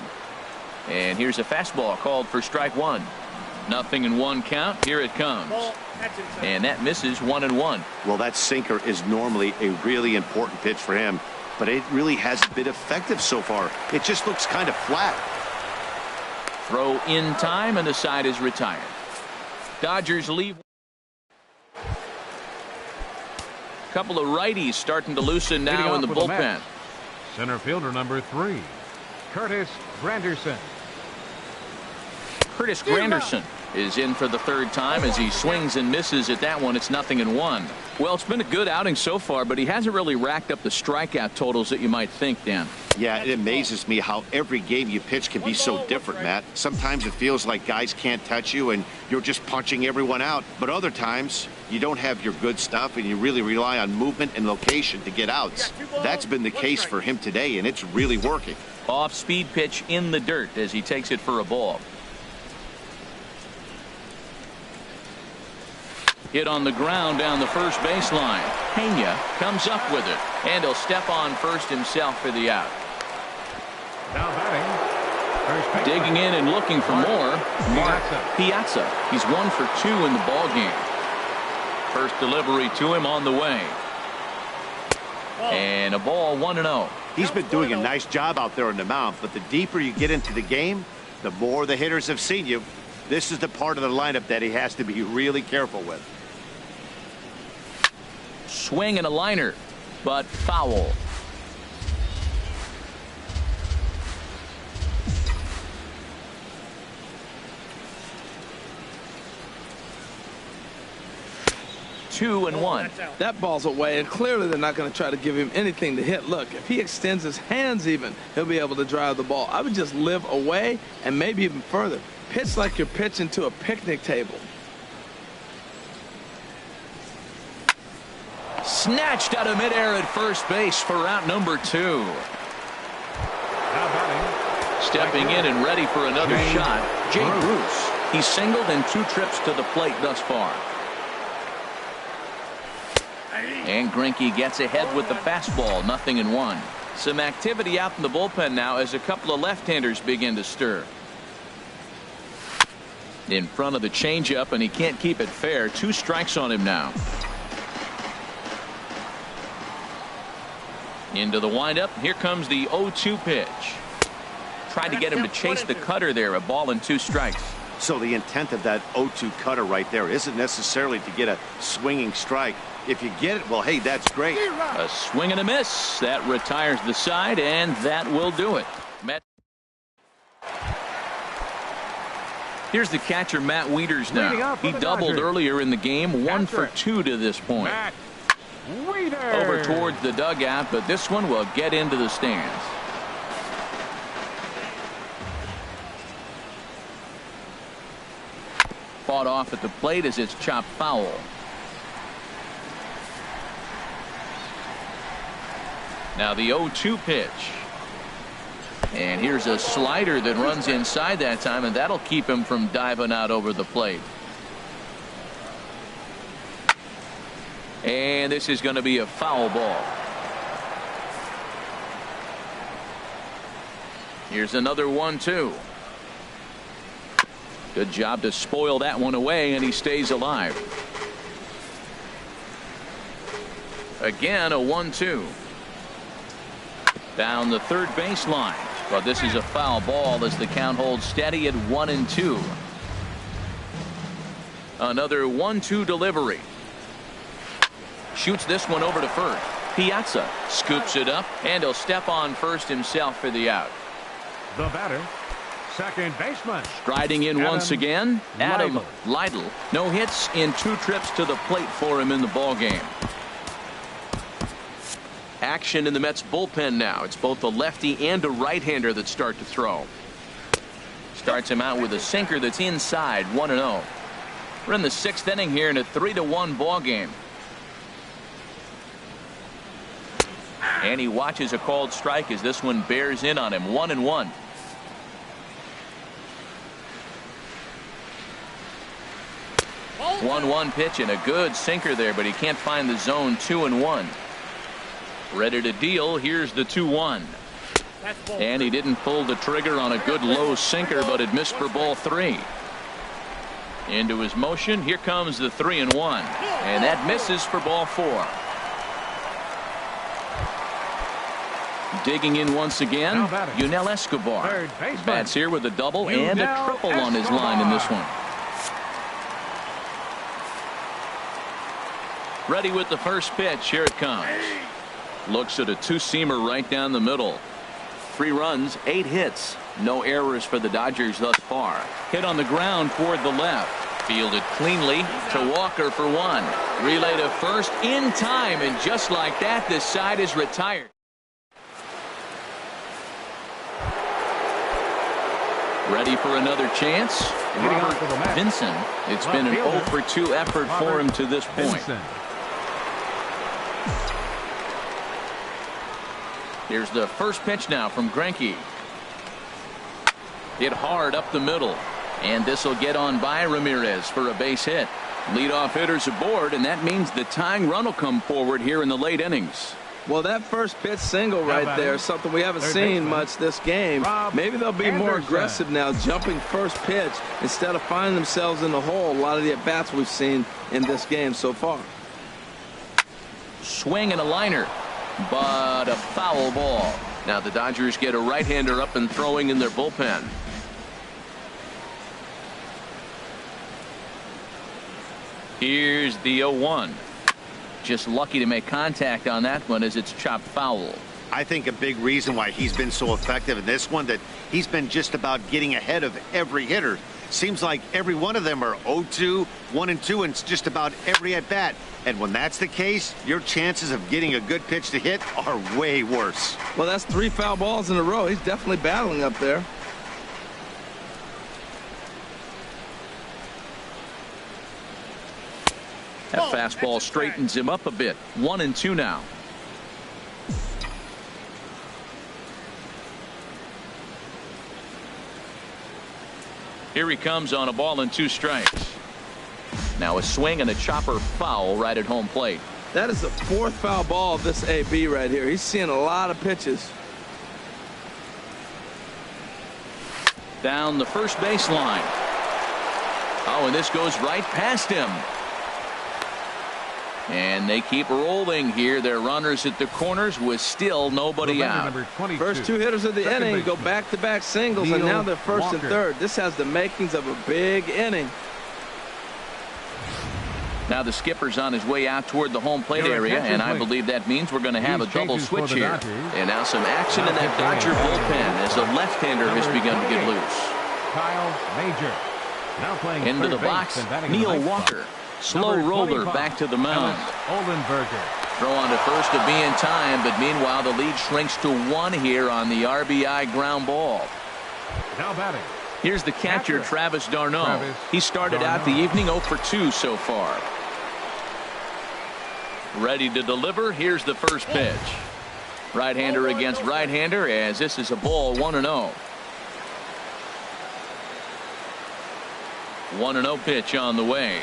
S1: And here's a fastball called for strike 1. 0-1 count. Here it comes. And that misses 1-1.
S3: Well, that sinker is normally a really important pitch for him, but it really hasn't been effective so far. It just looks kind of flat.
S1: Throw in time, and the side is retired. Dodgers leave. Couple of righties starting to loosen now in the bullpen.
S4: Center fielder number 3, Curtis Granderson.
S1: Curtis Granderson is in for the 3rd time as he swings and misses at that one. It's 0-1. Well, it's been a good outing so far, but he hasn't really racked up the strikeout totals that you might think, Dan.
S3: Yeah, it amazes me how every game you pitch can be so different, Matt. Sometimes it feels like guys can't touch you and you're just punching everyone out. But other times, you don't have your good stuff and you really rely on movement and location to get outs. That's been the case for him today, and it's really working.
S1: Off-speed pitch in the dirt as he takes it for a ball. Hit on the ground down the first baseline. Pena comes up with it, and he'll step on first himself for the out.
S4: Now batting.
S1: Digging in and looking for more, Mark Piazza. He's 1 for 2 in the ball game. First delivery to him on the way. And a ball, 1-0.
S3: He's been doing a nice job out there on the mound, but the deeper you get into the game, the more the hitters have seen you. This is the part of the lineup that he has to be really careful with.
S1: Swing and a liner, but foul. Two and one.
S2: That ball's away, and clearly they're not going to try to give him anything to hit. Look, if he extends his hands even, he'll be able to drive the ball. I would just live away and maybe even further. Pitch like you're pitching to a picnic table.
S1: Snatched out of midair at first base for out number 2.
S4: Now batting.
S1: Stepping in and ready for another shot, Jay Bruce. He's singled in 2 trips to the plate thus far. And Greinke gets ahead with the fastball, 0-1. Some activity out in the bullpen now as a couple of left-handers begin to stir. In front of the changeup, and he can't keep it fair. 2 strikes on him now. Into the windup. Here comes the 0-2 pitch. Tried to get him to chase the cutter there. A ball and 2 strikes.
S3: So the intent of that 0-2 cutter right there isn't necessarily to get a swinging strike. If you get it, well, hey, that's great.
S1: A swing and a miss. That retires the side, and that will do it. Here's the catcher, Matt Wieters now. He doubled earlier in the game, 1 for 2 to this point. Over towards the dugout, but this one will get into the stands. Fought off at the plate as it's chopped foul. Now the 0-2 pitch. And here's a slider that runs inside that time, and that'll keep him from diving out over the plate. And this is going to be a foul ball. Here's another 1-2. Good job to spoil that one away, and he stays alive. Again, a 1-2. Down the third baseline. But this is a foul ball as the count holds steady at 1-2. Another 1-2 delivery. Shoots this one over to first. Piazza scoops it up, and he'll step on first himself for the out.
S4: The batter, second baseman.
S1: Striding in once again, Adam Lytle. No hits in 2 trips to the plate for him in the ballgame. Action in the Mets bullpen now. It's both a lefty and a right-hander that start to throw. Starts him out with a sinker that's inside, 1-0. We're in the 6th inning here in a 3-1 ball game. And he watches a called strike as this one bears in on him, 1-1. One pitch and a good sinker there, but he can't find the zone. 2-1. Ready to deal. Here's the 2-1. And he didn't pull the trigger on a good low sinker, but it missed for ball 3. Into his motion. Here comes the 3-1. And that misses for ball 4. Digging in once again, Yunel Escobar. Bats here with a double and a triple on his line in this one. Ready with the first pitch. Here it comes. Looks at a 2-seamer right down the middle. 3 runs, 8 hits. No errors for the Dodgers thus far. Hit on the ground toward the left. Fielded cleanly to Walker for 1. Relay to first in time, and just like that, this side is retired. Ready for another chance. Robert Vinson. It's been an 0 for 2 effort for him to this point. Here's the first pitch now from Greinke. Hit hard up the middle. And this will get on by Ramirez for a base hit. Leadoff hitters aboard, and that means the tying run will come forward here in the late innings.
S2: Well, that first pitch single right there is something we haven't seen much this game. Maybe they'll be more aggressive now, jumping first pitch instead of finding themselves in the hole. A lot of the at-bats we've seen in this game so far.
S1: Swing and a liner, but a foul ball. Now the Dodgers get a right-hander up and throwing in their bullpen. Here's the 0-1. Just lucky to make contact on that one as it's chopped foul.
S3: I think a big reason why he's been so effective in this one, that he's been just about getting ahead of every hitter. Seems like every one of them are 0-2, 1-2, and it's just about every at bat. And when that's the case, your chances of getting a good pitch to hit are way worse.
S2: Well, that's 3 foul balls in a row. He's definitely battling up there.
S1: That fastball straightens him up a bit. 1-2 now. Here he comes on a ball and 2 strikes. Now a swing and a chopper foul right at home plate.
S2: That is the 4th foul ball of this AB right here. He's seeing a lot of pitches.
S1: Down the first baseline. Oh, and this goes right past him. And they keep rolling here. Their runners at the corners with still nobody out.
S2: First two hitters of the inning go back-to-back singles, and now they're first and third. This has the makings of a big inning.
S1: Now the skipper's on his way out toward the home plate area, and I believe that means we're going to have a double switch here. And now some action in that Dodger bullpen as a left-hander has begun to get loose.
S4: Kyle Major. Now playing
S1: into the box, Neil Walker. Slow roller back to the mound. Throw on to first to be in time, but meanwhile the lead shrinks to 1 here on the RBI ground ball.
S4: Now batting.
S1: Here's the catcher, Travis d'Arnaud. He started out the evening 0 for 2 so far. Ready to deliver. Here's the first pitch. Right-hander against right-hander, as this is a ball 1-0. 1-0 pitch on the way.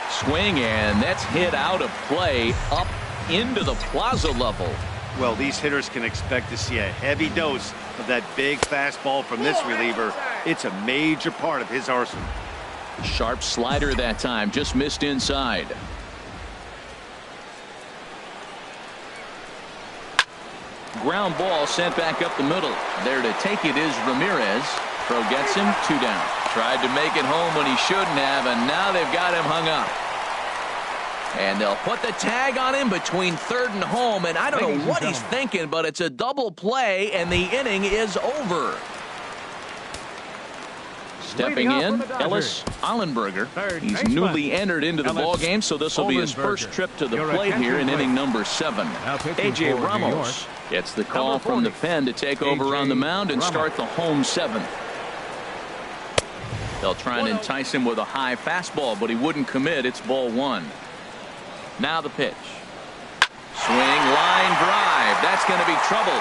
S1: Swing, and that's hit out of play up into the plaza level.
S3: Well, these hitters can expect to see a heavy dose of that big fastball from this reliever. It's a major part of his arsenal.
S1: Sharp slider that time, just missed inside. Ground ball sent back up the middle. There to take it is Ramirez. Throw gets him, 2 down. Tried to make it home when he shouldn't have, and now they've got him hung up. And they'll put the tag on him between third and home, and I don't know what he's thinking, but it's a double play, and the inning is over. Stepping in, Ellis Allenberger. He's newly entered into the ballgame, so this will be his first trip to the plate here in inning number 7. A.J. Ramos gets the call from the pen to take over on the mound and start the home 7th. They'll try and entice him with a high fastball, but he wouldn't commit. It's ball 1. Now the pitch. Swing, line drive. That's going to be trouble.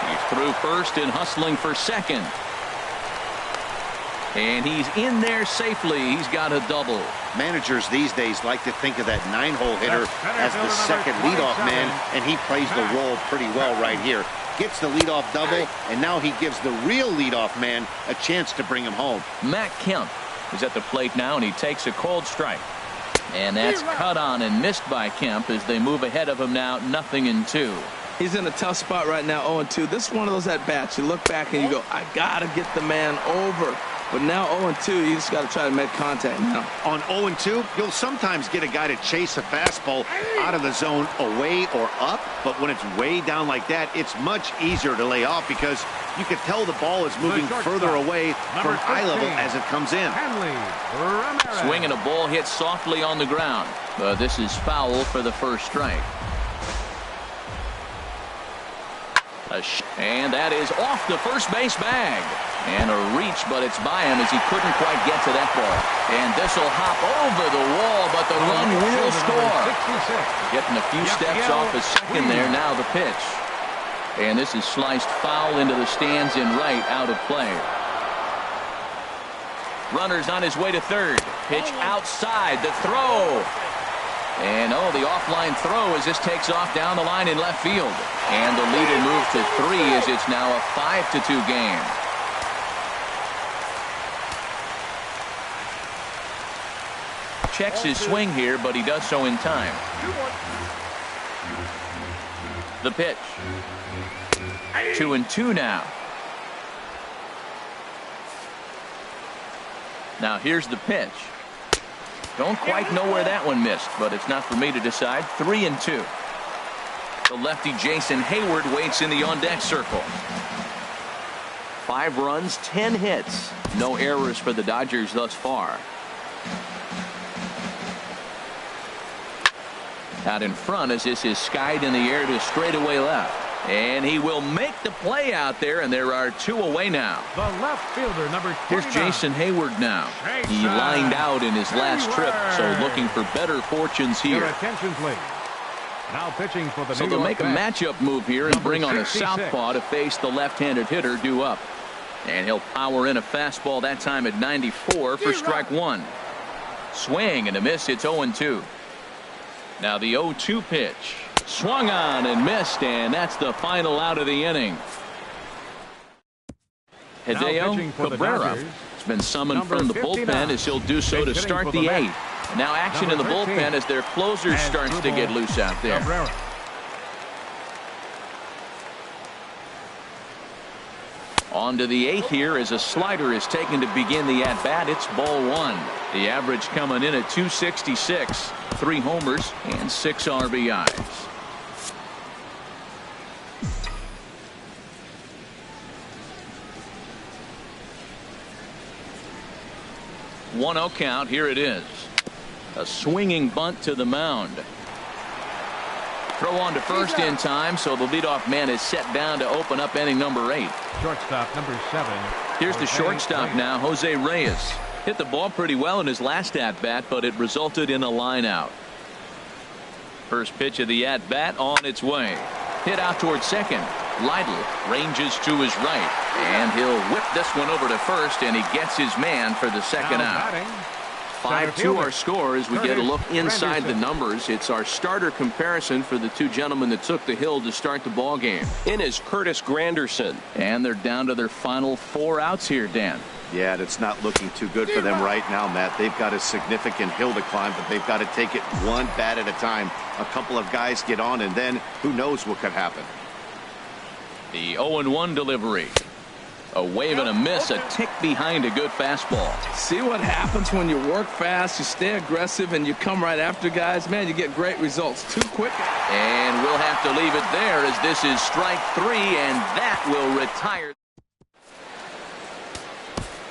S1: He's through first and hustling for second. And he's in there safely. He's got a double.
S3: Managers these days like to think of that 9-hole hitter as the second leadoff man, and he plays the role pretty well right here. Gets the leadoff double, and now he gives the real leadoff man a chance to bring him home.
S1: Matt Kemp is at the plate now, and he takes a cold strike. And that's cut on and missed by Kemp as they move ahead of him now, 0-2.
S2: He's in a tough spot right now, 0-2. This is one of those at-bats. You look back and you go, I got to get the man over. But now 0-2, you just got to try to make contact now.
S3: On 0-2, you'll sometimes get a guy to chase a fastball out of the zone away or up. But when it's way down like that, it's much easier to lay off because you can tell the ball is moving further away from eye level as it comes in.
S1: Swing and a ball hit softly on the ground. But this is foul for the first strike. And that is off the first base bag. And a reach, but it's by him as he couldn't quite get to that ball. And this will hop over the wall, but the run will score. Getting a few steps off his second there. Now the pitch. And this is sliced foul into the stands in right, out of play. Runner's on his way to third. Pitch outside. The throw. And the offline throw as this takes off down the line in left field. And the lead will move to 3 as it's now a 5-2 game. Checks his swing here, but he does so in time. The pitch. 2-2 now. Now here's the pitch. Don't quite know where that one missed, but it's not for me to decide. 3-2. The lefty Jason Hayward waits in the on-deck circle. 5 runs, 10 hits. No errors for the Dodgers thus far. Out in front as this is skied in the air to straightaway left. And he will make the play out there, and there are 2 away now.
S4: The left fielder, number 29.
S1: Here's Jason Hayward now. He lined out in his last trip, so looking for better fortunes here.
S4: Your attention, please. Now pitching for the
S1: So they'll make a matchup move here and bring on a southpaw to face the left-handed hitter due up. And he'll power in a fastball that time at 94 for strike 1. Swing and a miss. It's 0-2. Now the 0-2 pitch. Swung on and missed, and that's the final out of the inning. Hideo Cabrera It's been summoned from the bullpen as he'll do so to start the 8th. Now action in the bullpen as their closer starts to get loose out there. On to the 8th here as a slider is taken to begin the at-bat. It's ball 1. The average coming in at 266. 3 homers and 6 RBIs. 1-0 count. Here it is. A swinging bunt to the mound. Throw on to first in time, so the leadoff man is set down to open up inning number 8.
S4: Shortstop number 7.
S1: Here's the shortstop now, Jose Reyes. Hit the ball pretty well in his last at-bat, but it resulted in a line out. First pitch of the at-bat on its way. Hit out towards second. Lytle ranges to his right, and he'll whip this one over to first, and he gets his man for the second out. 5-2 our score as we get a look inside the numbers. It's our starter comparison for the two gentlemen that took the hill to start the ball game.
S5: In is Curtis Granderson.
S1: And they're down to their final 4 outs here, Dan.
S3: Yeah, it's not looking too good for them right now, Matt. They've got a significant hill to climb, but they've got to take it one bat at a time. A couple of guys get on, and then who knows what could happen.
S1: The 0-1 delivery. A wave and a miss, a tick behind a good fastball.
S2: See what happens when you work fast, you stay aggressive, and you come right after guys. Man, you get great results. Too quick.
S1: And we'll have to leave it there as this is strike 3, and that will retire.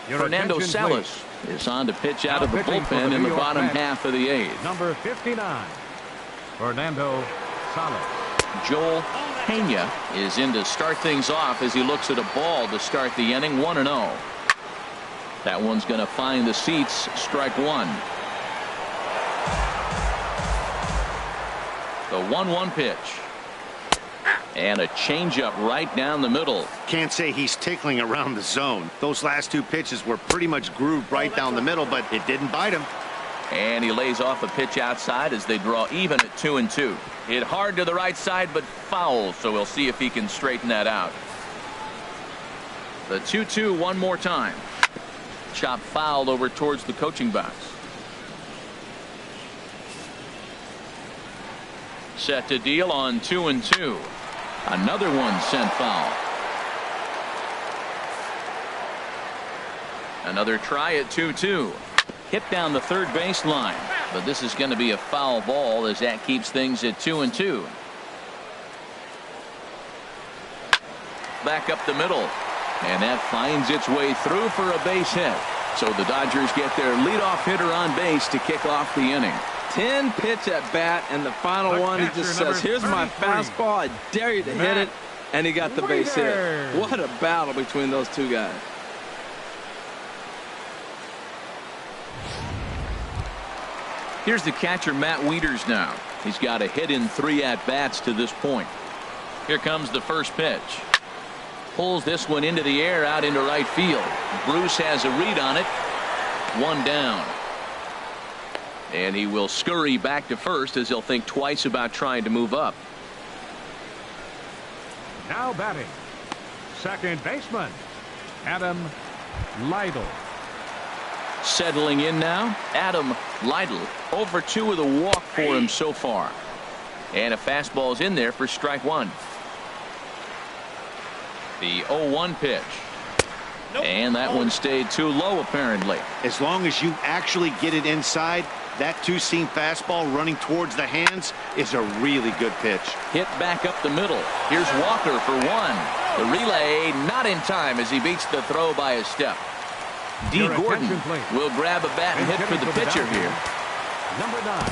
S1: Fernando Salas is on to pitch out of the bullpen in the bottom half of the 8th.
S4: Number 59, Fernando Salas.
S1: Joel Pena is in to start things off as he looks at a ball to start the inning. 1-0. That one's going to find the seats. Strike 1. The 1-1 pitch. And a changeup right down the middle.
S3: Can't say he's tickling around the zone. Those last 2 pitches were pretty much grooved right down the middle, but it didn't bite him.
S1: And he lays off a pitch outside as they draw even at 2-2. Hit hard to the right side, but foul, so we'll see if he can straighten that out. The 2-2 one more time. Chop fouled over towards the coaching box. Set to deal on 2-2. Another one sent foul. Another try at 2-2. Hit down the third baseline, but this is going to be a foul ball as that keeps things at 2-2. Back up the middle, and that finds its way through for a base hit. So the Dodgers get their leadoff hitter on base to kick off the inning.
S2: 10 pitch at bat, and the final one he just says, here's my fastball, I dare you to hit it, and he got the base hit. What a battle between those two guys.
S1: Here's the catcher, Matt Wieters now. He's got a hit in 3 at-bats to this point. Here comes the first pitch. Pulls this one into the air out into right field. Bruce has a read on it. 1 down. And he will scurry back to first as he'll think twice about trying to move up.
S4: Now batting, second baseman, Adam Lytle.
S1: Settling in now, Adam Lytle. Over 2 with a walk for him so far. And a fastball's in there for strike 1. The 0-1 pitch. And that one stayed too low apparently.
S3: As long as you actually get it inside, that 2-seam fastball running towards the hands is a really good pitch.
S1: Hit back up the middle. Here's Walker for 1. The relay not in time as he beats the throw by a step. D. Gordon will grab a bat and hit for the pitcher here.
S4: Number 9,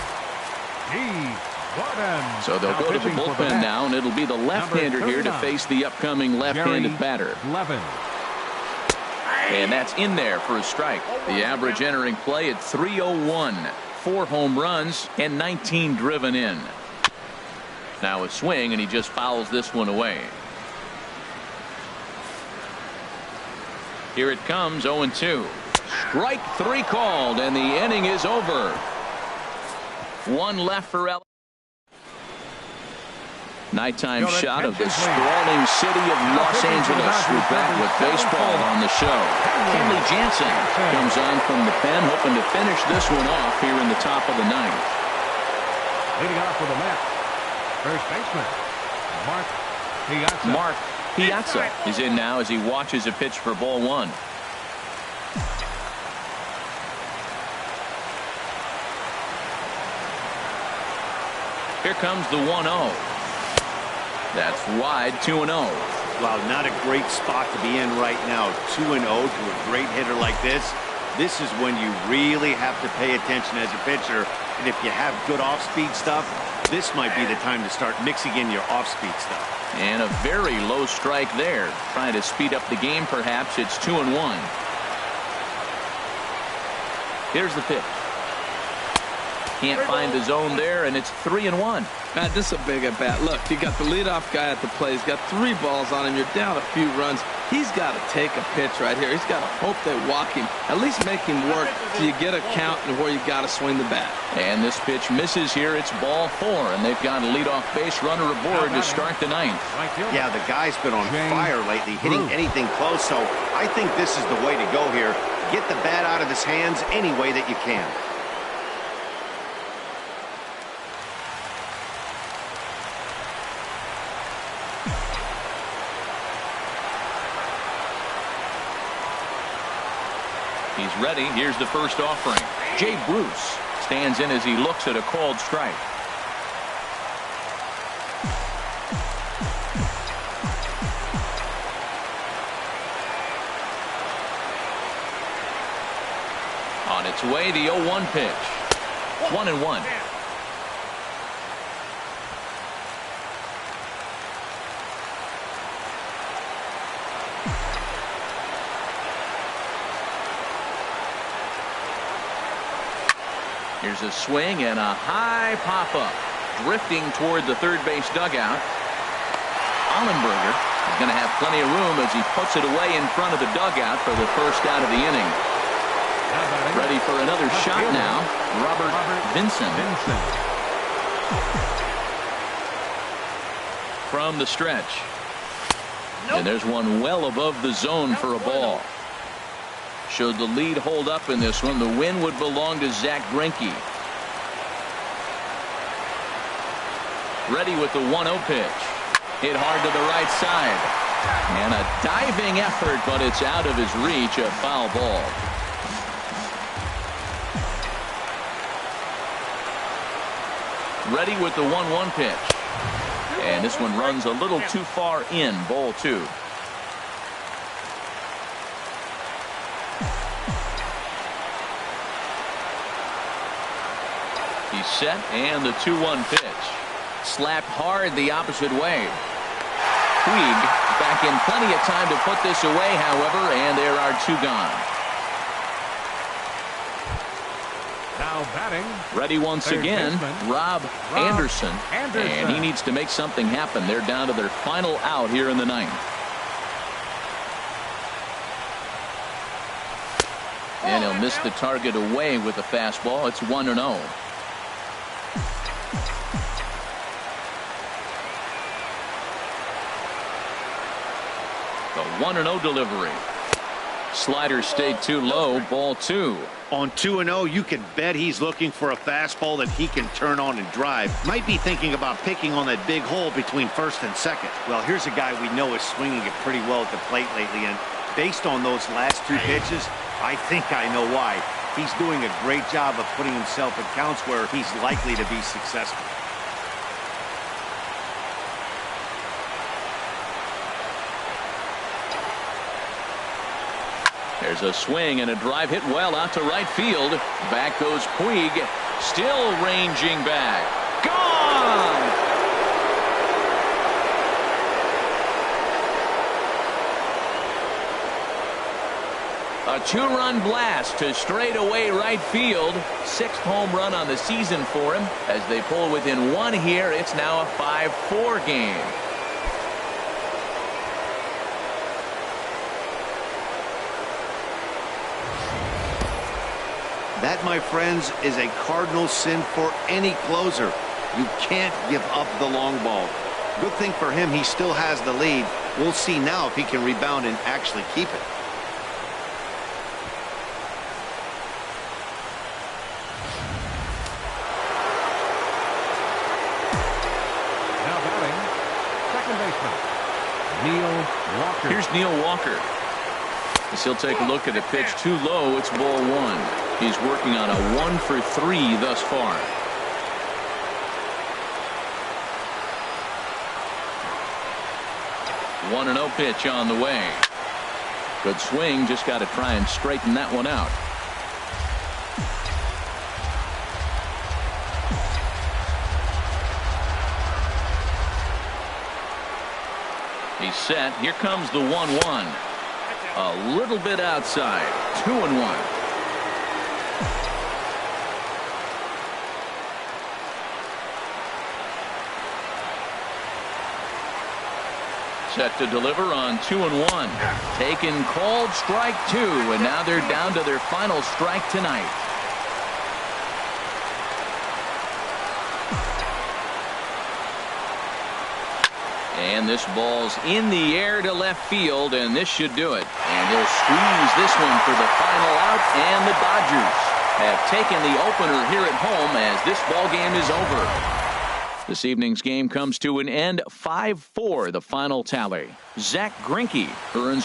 S4: D. Gordon.
S1: So they'll go to the bullpen now, and it'll be the left-hander here to face the upcoming left-handed batter. And that's in there for a strike. The average entering play at .301. 4 home runs and 19 driven in. Now a swing, and he just fouls this one away. Here it comes, 0-2. Strike 3 called, and the inning is over. 1 left for L. Nighttime shot of the sprawling city of Los Angeles. We're back with baseball on the show. Kenley Jansen comes on from the pen, hoping to finish this one off here in the top of the ninth.
S4: Leading off with a left. First baseman,
S1: Mark Piazza is in now as he watches a pitch for ball one. Here comes the 1-0. That's wide, 2-0.
S3: Wow, not a great spot to be in right now. 2-0 to a great hitter like this. This is when you really have to pay attention as a pitcher. And if you have good off-speed stuff, this might be the time to start mixing in your off-speed stuff.
S1: And a very low strike there. Trying to speed up the game, perhaps. It's 2-1. Here's the pitch. Can't find the zone there, and it's 3-1.
S2: Man, this is a big at-bat. Look, you got the leadoff guy at the plate. He's got 3 balls on him. You're down a few runs. He's got to take a pitch right here. He's got to hope they walk him. At least make him work till you get a count and where you got to swing the bat.
S1: And this pitch misses here. It's ball 4, and they've got a leadoff base runner aboard to start the ninth.
S3: Yeah, the guy's been on fire lately, hitting anything close, so I think this is the way to go here. Get the bat out of his hands any way that you can.
S1: He's ready. Here's the first offering. Jay Bruce stands in as he looks at a called strike. On its way, the 0-1 pitch. 1-1. Here's a swing and a high pop-up. Drifting toward the third base dugout. Ollenberger is going to have plenty of room as he puts it away in front of the dugout for the first out of the inning. Ready for another shot now. Robert Vincent. From the stretch. And there's one well above the zone for a ball. Should the lead hold up in this one, the win would belong to Zach Greinke. Ready with the 1-0 pitch. Hit hard to the right side. And a diving effort, but it's out of his reach, a foul ball. Ready with the 1-1 pitch. And this one runs a little too far in, ball 2. He's set, and the 2-1 pitch. Slapped hard the opposite way. Puig back in plenty of time to put this away, however, and there are 2 gone.
S4: Now batting.
S1: Ready once again, Rob Anderson. And he needs to make something happen. They're down to their final out here in the ninth. And he'll miss the target away with the fastball. It's 1-0. The 1-0 delivery. Slider stayed too low, ball 2.
S3: On 2-0, you can bet he's looking for a fastball that he can turn on and drive. Might be thinking about picking on that big hole between first and second. Well, here's a guy we know is swinging it pretty well at the plate lately, and based on those last 2 pitches, I think I know why. He's doing a great job of putting himself in counts where he's likely to be successful.
S1: There's a swing and a drive hit well out to right field. Back goes Puig, still ranging back. Gone! A 2-run blast to straightaway right field. 6th home run on the season for him. As they pull within 1 here, it's now a 5-4 game.
S3: That, my friends, is a cardinal sin for any closer. You can't give up the long ball. Good thing for him, he still has the lead. We'll see now if he can rebound and actually keep it.
S4: Now batting, second baseman, Neil Walker.
S1: Here's Neil Walker. As he'll take a look at a pitch too low. It's ball one. He's working on a 1 for 3 thus far. One and 0 pitch on the way. Good swing. Just got to try and straighten that one out. He's set. Here comes the 1-1. A little bit outside. 2-1. Set to deliver on 2-1. Taken, called, strike 2, and now they're down to their final strike tonight. And this ball's in the air to left field, and this should do it. And they'll squeeze this one for the final out, and the Dodgers have taken the opener here at home as this ball game is over. This evening's game comes to an end, 5-4, the final tally. Zach Greinke earns